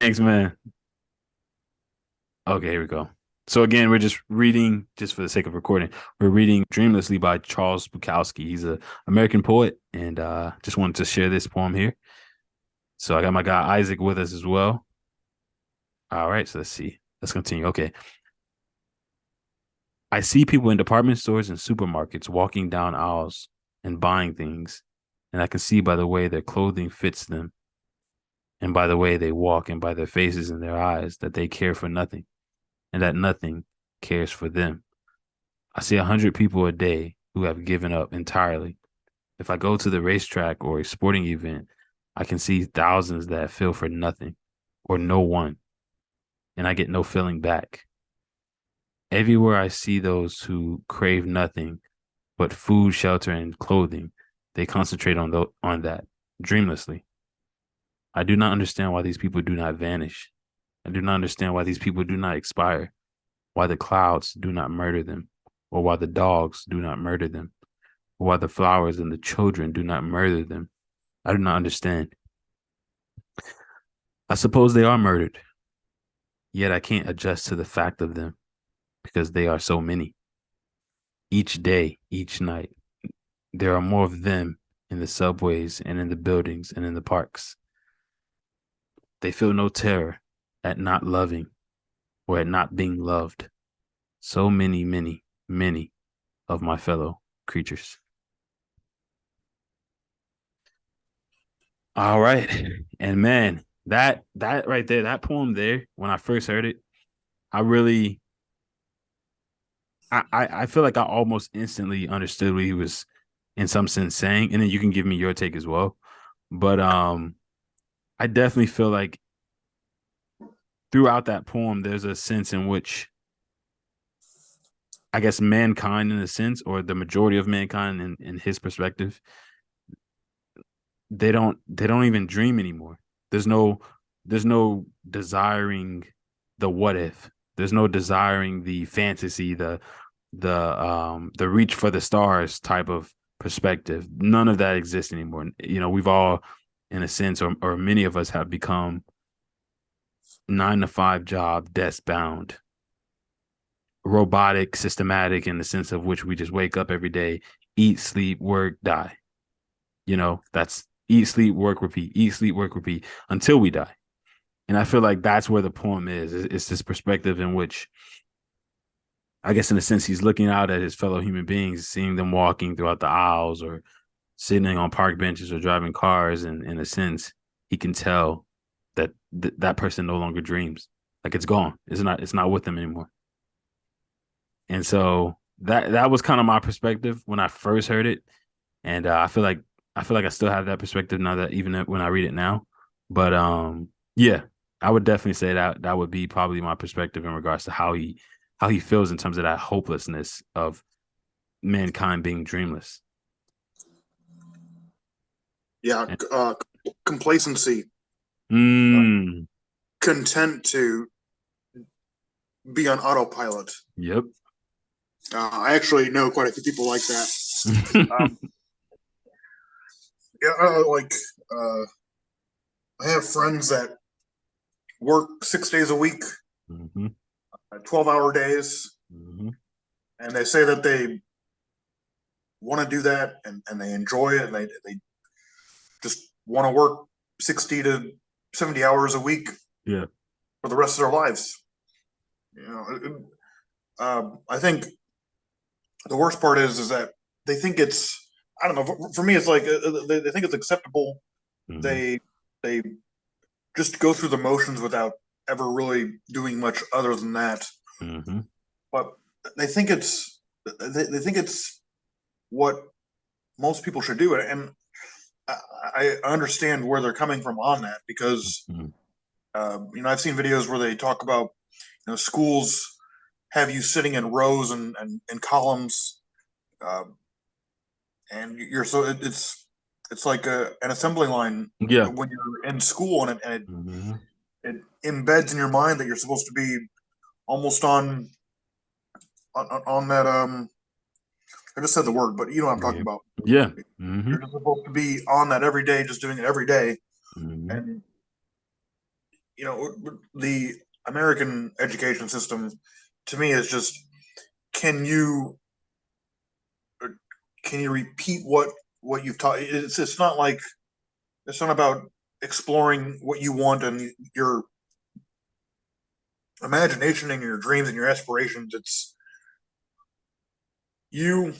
Thanks, man. Okay, here we go. So again, we're just reading, just for the sake of recording, we're reading Dreamlessly by Charles Bukowski. He's a American poet, and just wanted to share this poem here. So I got my guy Isaac with us as well. All right, so let's see. Let's continue. Okay. I see people in department stores and supermarkets walking down aisles and buying things, and I can see by the way their clothing fits them, and by the way they walk, and by their faces and their eyes that they care for nothing, and that nothing cares for them. I see 100 people a day who have given up entirely. If I go to the racetrack or a sporting event, I can see thousands that feel for nothing or no one, and I get no feeling back. Everywhere I see those who crave nothing but food, shelter, and clothing, they concentrate on that dreamlessly. I do not understand why these people do not vanish. I do not understand why these people do not expire, why the clouds do not murder them, or why the dogs do not murder them, or why the flowers and the children do not murder them. I do not understand. I suppose they are murdered, yet I can't adjust to the fact of them because they are so many. Each day, each night, there are more of them in the subways and in the buildings and in the parks. They feel no terror at not loving or at not being loved. So many, many, many of my fellow creatures. All right. And man, that right there, that poem there, when I first heard it, I really I feel like I almost instantly understood what he was in some sense saying. And then you can give me your take as well. But I definitely feel like throughout that poem, there's a sense in which I guess mankind, in a sense, or the majority of mankind in his perspective, they don't even dream anymore. There's no there's no desiring the what if. There's no desiring the fantasy, the reach for the stars type of perspective. None of that exists anymore. You know, we've all, in a sense, or many of us have become 9 to 5 job, desk bound, robotic, systematic in the sense of which we just wake up every day, eat, sleep, work, die. You know, that's eat, sleep, work, repeat, eat, sleep, work, repeat until we die. And I feel like that's where the poem is. It's this perspective in which, I guess, in a sense, he's looking out at his fellow human beings, seeing them walking throughout the aisles or sitting on park benches or driving cars. And in a sense, he can tell that that person no longer dreams. Like it's gone. It's not with them anymore. And so that was kind of my perspective when I first heard it. And I feel like I still have that perspective now, that even when I read it now. But yeah, I would definitely say that that would be probably my perspective in regards to how he feels in terms of that hopelessness of mankind being dreamless. Yeah, complacency, uh, Mm, content to be on autopilot. yep. I actually know quite a few people like that. Um, yeah, uh, I have friends that work 6 days a week, hmm 12-hour days, hmm and they say that they want to do that and they enjoy it and they just want to work 60 to 70 hours a week Yeah. for the rest of their lives. I think the worst part is that they think it's, I don't know. For me, it's like they think it's acceptable. hmm They they just go through the motions without ever really doing much other than that. hmm But they think it's they think it's what most people should do, and I understand where they're coming from on that because hmm I've seen videos where they talk about schools have you sitting in rows and columns, uh, and you're so it's like an assembly line Yeah. when you're in school, and hmm it embeds in your mind that you're supposed to be almost on that. I just said the word, but you know what I'm talking Yeah. about. Yeah. hmm You're just supposed to be on that every day, just doing it every day, hmm and the American education system to me is just, can you can you repeat what you've taught? It's not like, it's not about exploring what you want and your imagination and your dreams and your aspirations. It's you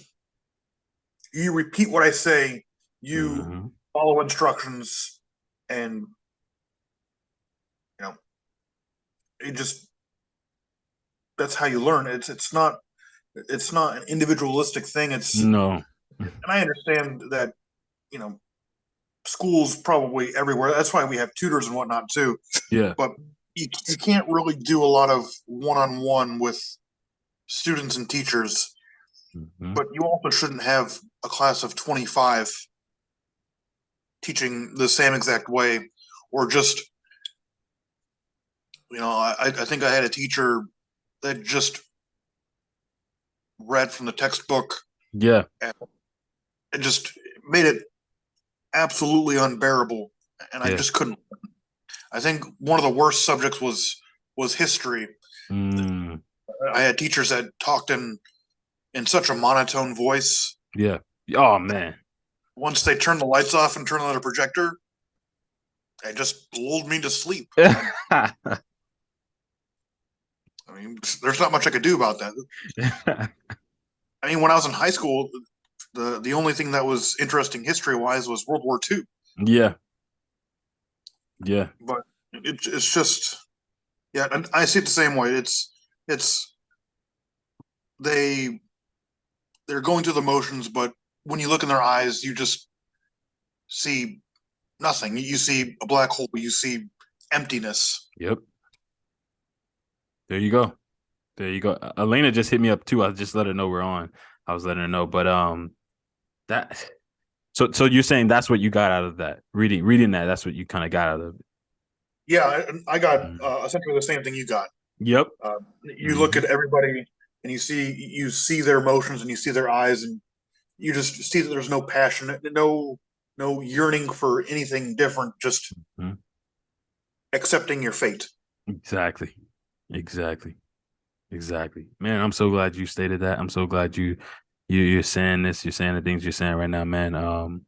you repeat what I say, you Mm-hmm. follow instructions, and you know it just, that's how you learn. It's not an individualistic thing. It's No. And I understand that, you know schools probably everywhere. That's why we have tutors and whatnot too. Yeah. But you can't really do a lot of one-on-one with students and teachers. Mm-hmm. But you also shouldn't have a class of 25 teaching the same exact way, or just, I think I had a teacher that just read from the textbook, Yeah. and it just made it absolutely unbearable, and I Yeah. just couldn't. I think one of the worst subjects was history. Mm. I had teachers that talked in such a monotone voice. Yeah. Oh man. Once they turned the lights off and turned on the projector, it just lulled me to sleep. And I mean, there's not much I could do about that. I mean, when I was in high school, the only thing that was interesting history wise was World War II. Yeah. Yeah. But it's just, yeah, and I see it the same way. It's they they're going through the motions, but when you look in their eyes, you just see nothing. You see a black hole. You see emptiness. Yep. There you go. There you go. Elena just hit me up too. I just let her know we're on. I was letting her know. But that so you're saying that's what you got out of that. Reading that, that's what you kind of got out of it. Yeah, I got Mm. essentially the same thing you got. Yep. You look Mm-hmm. at everybody and you see their emotions and you see their eyes, and you just see that there's no passion, no yearning for anything different, just Mm-hmm. accepting your fate. Exactly. Exactly. Exactly. Man, I'm so glad you stated that. I'm so glad you're saying this. You're saying the things you're saying right now, man.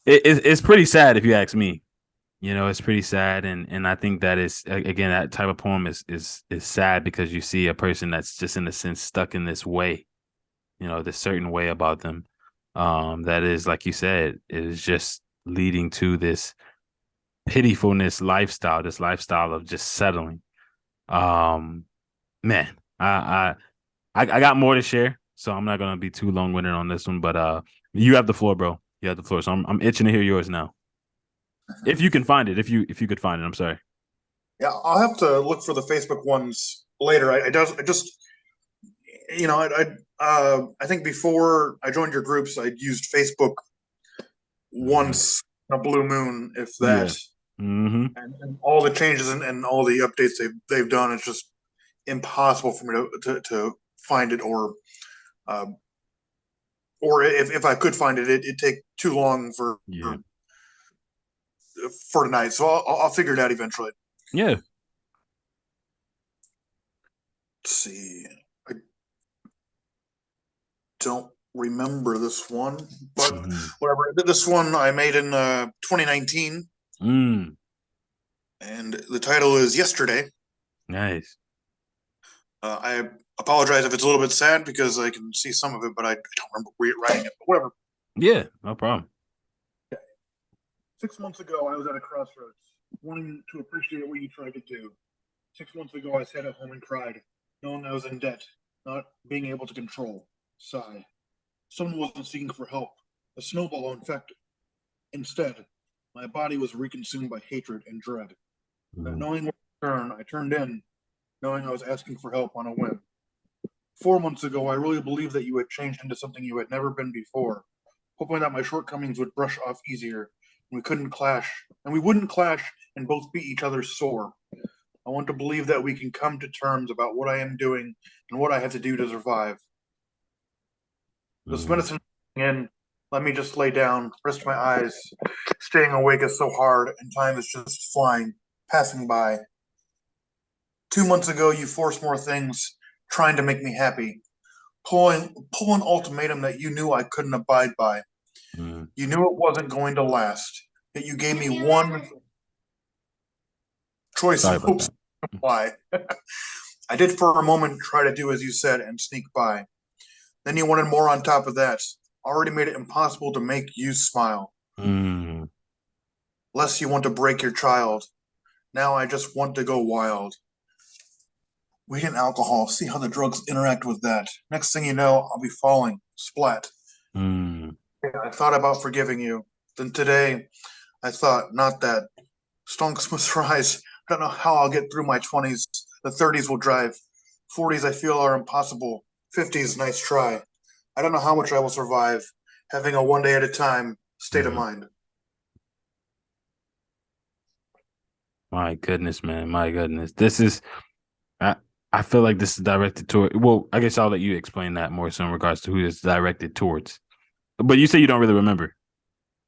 It's pretty sad if you ask me. It's pretty sad, and I think that is, again, that type of poem is sad because you see a person that's just in a sense stuck in this way, this certain way about them, that is, like you said, is just leading to this pitifulness lifestyle, this lifestyle of just settling. Um, man, I got more to share, so I'm not gonna be too long winded on this one, but you have the floor, bro. You have the floor, so I'm itching to hear yours now. If you can find it, if you could find it, I'm sorry. Yeah, I'll have to look for the Facebook ones later. I just, I think before I joined your groups, I'd used Facebook Mm-hmm. once in a blue moon, if Yeah. that. Mm-hmm. And all the changes and all the updates they've done, it's just impossible for me to find it, uh, or if I could find it, it'd take too long Yeah. for tonight. So I'll figure it out eventually. Yeah. Let's see. I don't remember this one, but Mm-hmm. whatever. This one I made in 2019, Mm. and the title is "Yesterday." Nice. I apologize if it's a little bit sad because I can see some of it, but I don't remember writing it. But whatever. Yeah, no problem. 6 months ago, I was at a crossroads, wanting to appreciate what you tried to do. 6 months ago, I sat at home and cried, knowing I was in debt, not being able to control. Sigh. Someone wasn't seeking for help. A snowball infected. Instead, my body was reconsumed by hatred and dread. Not Mm. knowing where to turn, I turned in, knowing I was asking for help on a whim. 4 months ago, I really believed that you had changed into something you had never been before, hoping that my shortcomings would brush off easier, and we wouldn't clash and both be each other's sore. I want to believe that we can come to terms about what I am doing and what I have to do to survive. This Mm. medicine in, let me just lay down, rest my eyes. Staying awake is so hard, and time is just flying. passing by. 2 months ago, you forced more things, trying to make me happy. Pull an ultimatum that you knew I couldn't abide by. Mm. You knew it wasn't going to last, yet you gave me one choice Sorry in about hopes that. to comply. I did for a moment try to do as you said and sneak by. Then you wanted more on top of that. Already made it impossible to make you smile. Mm. Lest you want to break your child. Now I just want to go wild. Weed and alcohol, see how the drugs interact with that. Next thing you know, I'll be falling. Splat. Mm. I thought about forgiving you. Then today, I thought, not that. Stonks must rise. I don't know how I'll get through my 20s. The 30s will drive. 40s I feel are impossible. 50s, nice try. I don't know how much I will survive. Having a one day at a time state of Mm. mind. My goodness, man. My goodness. This is I I feel like this is directed toward, well, I guess I'll let you explain that more so in regards to who it's directed towards. But you say you don't really remember.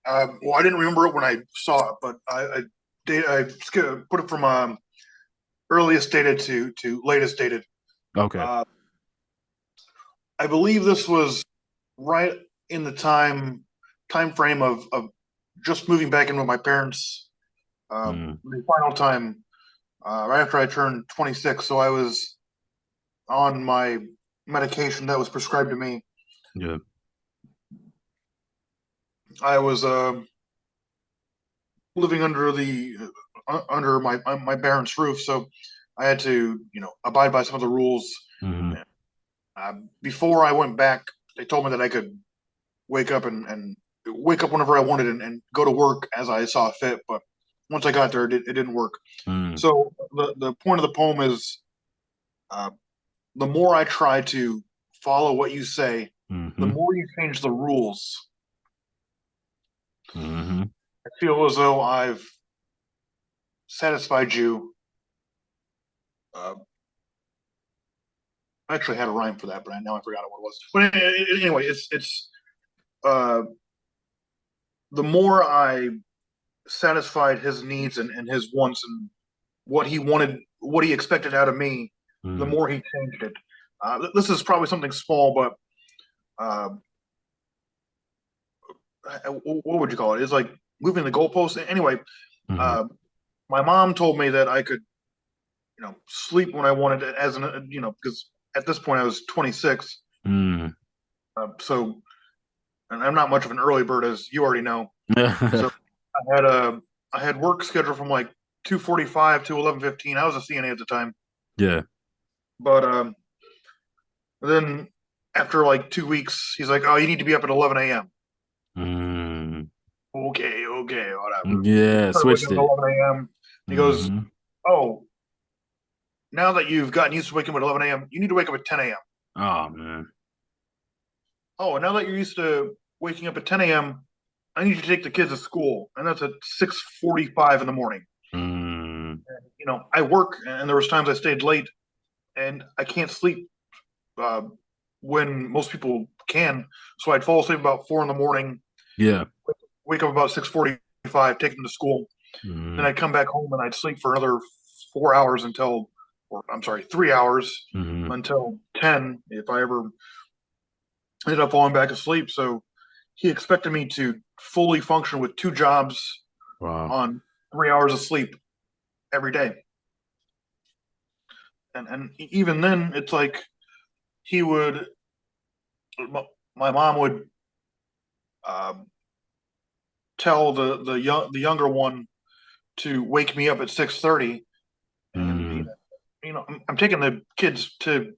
Well, I didn't remember it when I saw it, but put it from earliest dated to latest dated. Okay. Uh, I believe this was right in the time frame of just moving back in with my parents. Mm. The final time, right after I turned 26, so I was on my medication that was prescribed to me. Yeah. I was living under my parents' roof, so I had to abide by some of the rules. Mm-hmm. Before I went back, they told me that I could wake up and wake up whenever I wanted and go to work as I saw fit. But once I got there, it didn't work. Mm. So the point of the poem is, uh, the more I try to follow what you say, the Mm-hmm. more you change the rules. Mm-hmm. I feel as though I've satisfied you. Uh, I actually had a rhyme for that, but now I forgot what it was. But anyway, it's uh, the more I satisfied his needs and his wants and what he wanted, what he expected out of me, the Mm. more he changed it. This is probably something small, but uh, what would you call it? It's like moving the goalposts. Anyway, Mm-hmm. uh, my mom told me that I could, sleep when I wanted as because at this point I was 26. Mm. So, and I'm not much of an early bird, as you already know. So Mm. I had a I had work scheduled from like 2:45 to 11:15. I was a CNA at the time, Yeah. but then after like 2 weeks, he's like, "Oh, you need to be up at 11 a.m." Mm. Okay, whatever. Yeah. Started waking Switched up at it. 11 a.m. He goes, Mm-hmm. "Oh, now that you've gotten used to waking up at 11 a.m., you need to wake up at 10 a.m. Oh man. Oh, and now that you're used to waking up at 10 a.m., I need you to take the kids to school, and that's at 6:45 in the morning. Mm. I work, and there was times I stayed late, and I can't sleep uh, when most people can. So I'd fall asleep about 4 in the morning, Yeah. wake up about 6:45, take them to school. Then Mm. I'd come back home and I'd sleep for another 4 hours or I'm sorry, 3 hours Mm-hmm. until 10 if I ever ended up falling back asleep. So he expected me to fully function with two jobs Wow. on 3 hours of sleep every day. And even then, it's like he would, my mom would um, tell the younger one to wake me up at 6:30, and Mm. I'm taking the kids to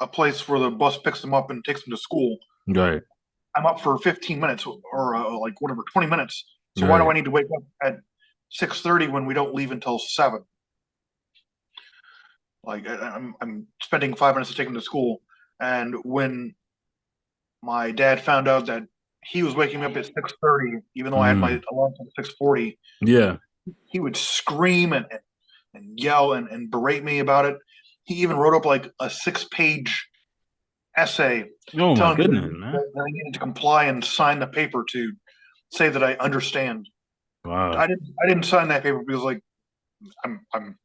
a place where the bus picks them up and takes them to school. Right. I'm up for 15 minutes or like whatever 20 minutes. So why do Right. I need to wake up at 6:30 when we don't leave until 7? Like I'm spending 5 minutes to take them to school, and when my dad found out that he was waking me up at 6:30, even though I had my Mm. alarm at 6:40, Yeah. he would scream and yell and berate me about it. He even wrote up like a 6-page essay Oh my telling me goodness, man. that I needed to comply and sign the paper to say that I understand. Wow. I didn't sign that paper because like I'm I'm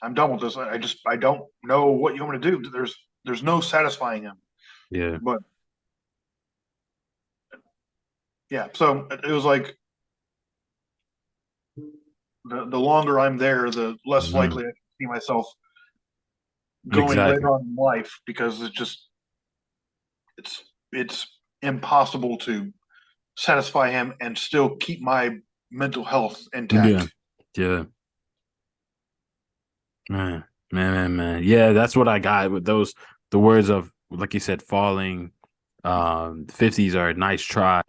I'm done with this. I don't know what you want me to do. There's no satisfying him. Yeah. But yeah, so it was like the longer I'm there, the less Mhm. likely I see myself going Exactly. later on in life because it's it's impossible to satisfy him and still keep my mental health Yeah. intact. Yeah. Man, man. Yeah, that's what I got with those the words of like you said, falling. 50s are a nice try.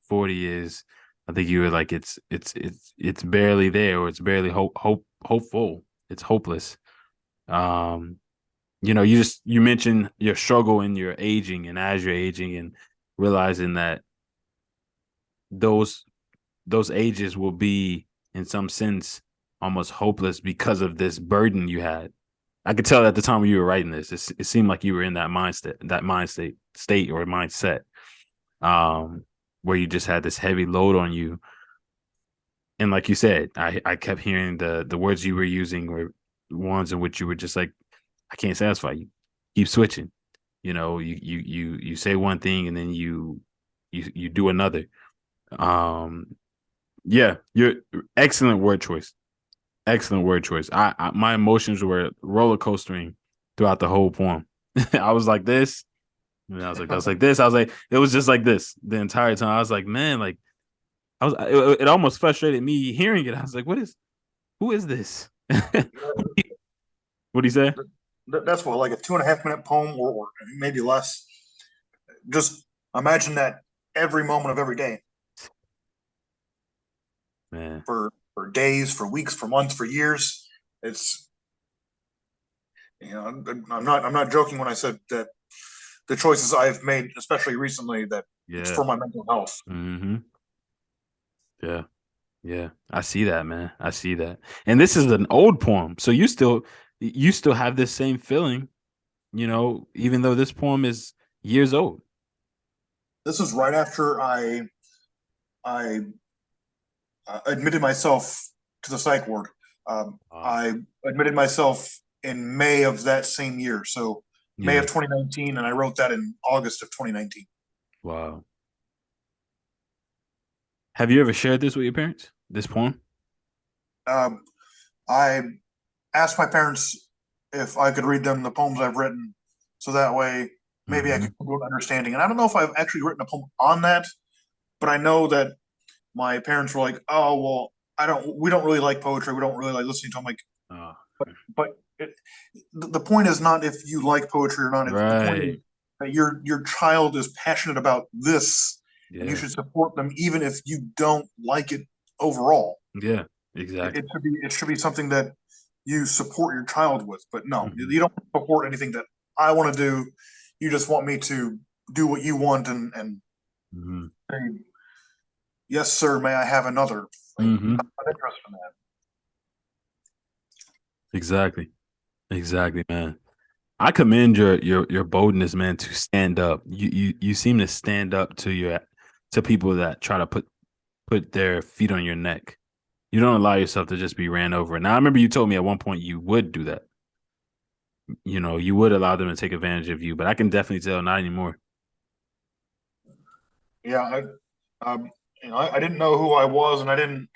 40 is I think you were like it's barely there or it's barely hopeful. It's hopeless. Um, you mentioned your struggle in your aging and as you're aging and realizing that those those ages will be in some sense almost hopeless because of this burden you had. I could tell at the time when you were writing this, it seemed like you were in that state or mindset, um, where you just had this heavy load on you. And like you said, I kept hearing the words you were using were ones in which you were just like, I can't satisfy you. Keep switching. You say one thing and then you do another. Um, yeah, you're excellent word choice. Excellent word choice. My emotions were roller coastering throughout the whole poem. I was like this, and I was like this. I was like, it was just like this the entire time. I was like, man, like it almost frustrated me hearing it. I was like, who is this? What do you say? That's what, like a 2.5 minute poem, or maybe less. Just imagine that every moment of every day, Man, for days, for weeks, for months, for years. It's I'm not joking when I said that the choices I've made, especially recently, that it's yeah. for my mental health. Mm-hmm. Yeah. Yeah. I see that, man. I see that. And this is an old poem. So you still have this same feeling, even though this poem is years old. This is right after I admitted myself to the psych ward. Wow. I admitted myself in May of that same year, so May Yeah. of 2019, and I wrote that in August of 2019. Wow. Have you ever shared this with your parents? This poem? Um, I asked my parents if I could read them the poems I've written, so that way maybe I Mm-hmm. could come to an understanding. And I don't know if I've actually written a poem on that, but I know that my parents were like, "Oh, well, we don't really like poetry. We don't really like listening to." I'm like, Oh, but the point is not if you like poetry or not. The point is right. that your child is passionate about this, and you Yeah. should support them even if you don't like it overall. Yeah. Exactly. It should be something that you support your child with. But no, Mm-hmm. you don't support anything that I want to do. You just want me to do what you want and Mm-hmm. say, yes, sir. May I have another? Like, I'm Mm-hmm. not interested in that. Exactly. Exactly, man. I commend your boldness, man, to stand up. You seem to stand up to people that try to put their feet on your neck. You don't allow yourself to just be ran over. Now I remember you told me at one point you would do that. You would allow them to take advantage of you, but I can definitely tell not anymore. Yeah, I didn't know who I was, and I didn't.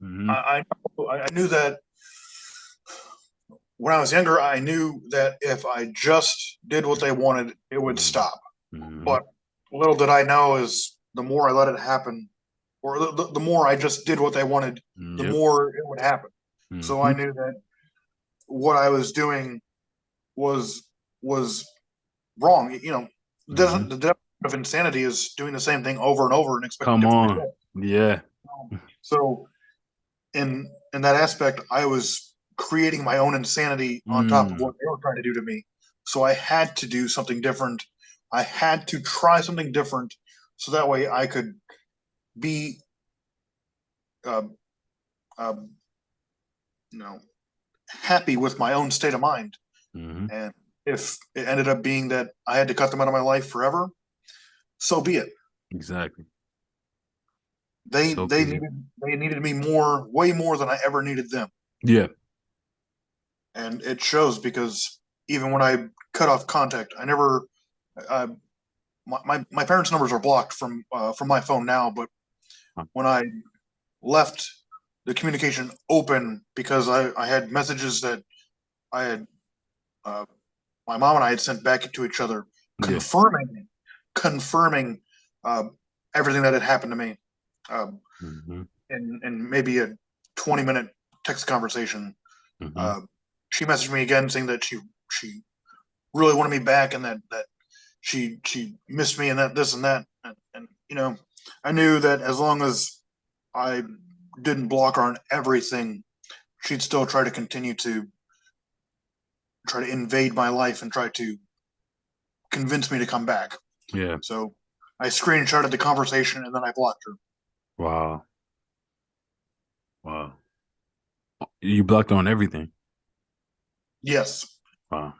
Mm-hmm. I knew that when I was younger. I knew that if I just did what they wanted, it would stop. Mm-hmm. But little did I know is the more I let it happen, or the more I just did what they wanted, the Yep. more it would happen. So I Mm-hmm. knew that what I was doing was was wrong. Mm-hmm. The depth of insanity is doing the same thing over and over and expecting Come different on. results. Yeah. So in that aspect, I was creating my own insanity on top of Mm. what they were trying to do to me. So I had to do something different. I had to try something different, so that way I could be, um, um, you know, happy with my own state of mind. Mm-hmm. And if it ended up being that I had to cut them out of my life forever, so be it. Exactly. They So they be it. needed they needed me more, way more than I ever needed them. Yeah. and it shows because even when I cut off contact, I never. Uh, my parents' numbers are blocked from my phone now, but when I left the communication open because I had messages that I had uh, my mom and I had sent back to each other Yeah. confirming uh, everything that had happened to me um, Mm-hmm. in maybe a 20-minute text conversation. Mm-hmm. Uh, she messaged me again saying that she really wanted me back and that she missed me and that this and that and I knew that as long as I didn't block her on everything, she'd still try to continue to try to invade my life and try to convince me to come back. Yeah. So I screenshotted the conversation and then I blocked her. Wow. Wow. You blocked on everything. Yes. Wow.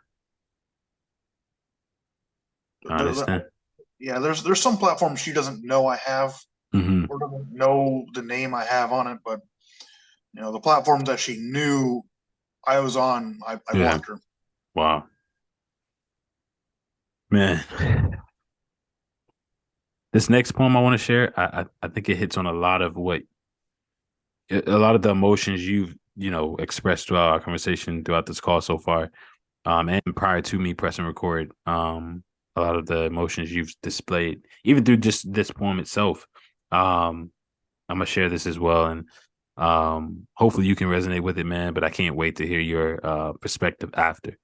I There, there, understand. yeah, there's some platforms she doesn't know I have Mm-hmm. or doesn't know the name I have on it, but the platform that she knew I was on, I Yeah. blocked her. Wow. Man. This next poem I want to share, I think it hits on a lot of a lot of the emotions you've, expressed throughout our conversation throughout this call so far. And prior to me pressing record, a lot of the emotions you've displayed, even through just this poem itself. I'm gonna share this as well, and hopefully you can resonate with it, man. But I can't wait to hear your perspective after.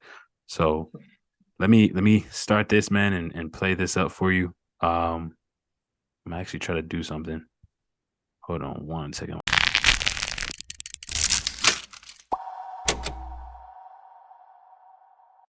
So let me start this, man, and play this up for you. I'm actually trying to do something. Hold on one second.